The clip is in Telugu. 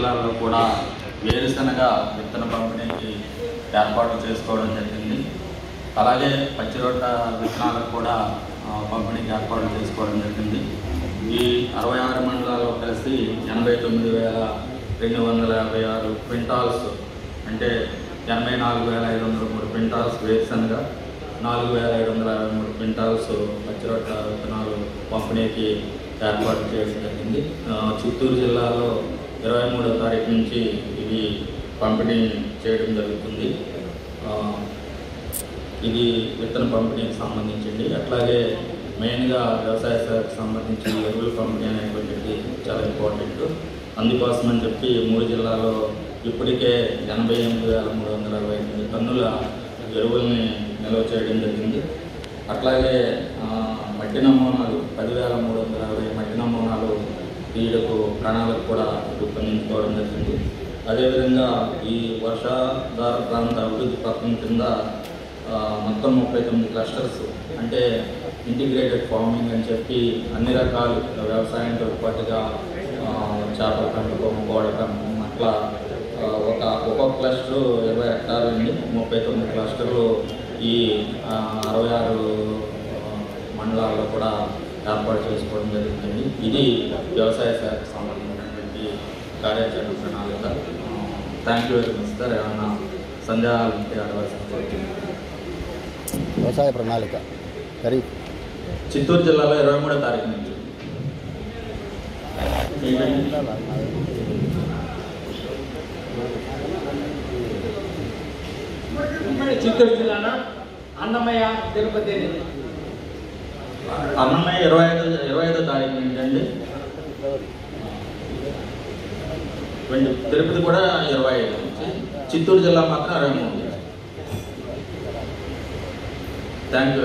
జిల్లాల్లో కూడా వేరుశనగ విత్తన పంపిణీకి ఏర్పాట్లు చేసుకోవడం జరిగింది. అలాగే పచ్చిరొట్ట విత్తనాలకు కూడా పంపిణీకి ఏర్పాట్లు చేసుకోవడం జరిగింది. ఈ 66 మండలాల్లో కలిసి 89,256 క్వింటాల్స్ అంటే 84,503 క్వింటాల్స్ వేరుశనగ, 4,723 క్వింటాల్స్ పచ్చిరొట్ట విత్తనాలు పంపిణీకి ఏర్పాటు చేయడం జరిగింది. చిత్తూరు జిల్లాలో 23వ తారీఖు నుంచి ఇది పంపిణీ చేయడం జరుగుతుంది. ఇది విత్తన పంపిణీకి సంబంధించింది. అట్లాగే మెయిన్గా వ్యవసాయ శాఖకు సంబంధించి ఎరువుల పంపిణీ అనేటువంటిది చాలా ఇంపార్టెంట్. అందుకోసమని చెప్పి 3 జిల్లాలో ఇప్పటికే 88,368 టన్నుల ఎరువుల్ని నిల్వ చేయడం జరిగింది. అట్లాగే మట్టి నమూనాలు 10,360 మట్టి నమూనాలు తీయడకు ప్రణాళిక కూడా రూపొందించుకోవడం జరిగింది. అదేవిధంగా ఈ వర్షాధార ప్రాంత అభివృద్ధి పథకం కింద మొత్తం 39 క్లస్టర్స్ అంటే ఇంటిగ్రేటెడ్ ఫార్మింగ్ అని చెప్పి అన్ని రకాలు వ్యవసాయంతో పాటుగా చేపల పెంపకం, కోడ పెంపకం అట్లా ఒక్కొక్క క్లస్టర్ 20 హెక్టార్లు అండి. 39 క్లస్టర్లు ఈ 66 మండలాల్లో కూడా ఏర్పాటు చేసుకోవడం జరుగుతుంది. ఇది వ్యవసాయ శాఖకు సంబంధించినటువంటి కార్యాచరణ ప్రణాళిక. Thank you very much sir. ఏమన్నా సందేహాలు ఉంటే అడగాల్సిన వ్యవసాయ ప్రణాళిక ఖరీఫ్ చిత్తూరు జిల్లాలో 23వ తారీఖు నుంచి చిత్తూరు జిల్లాలో అన్నమయ్య, తిరుపతి. అన్నమయ్య 25వ తారీఖు నుంచి అండి. తిరుపతి కూడా 25 నుంచి. చిత్తూరు జిల్లా మాత్రం 23. Thank you.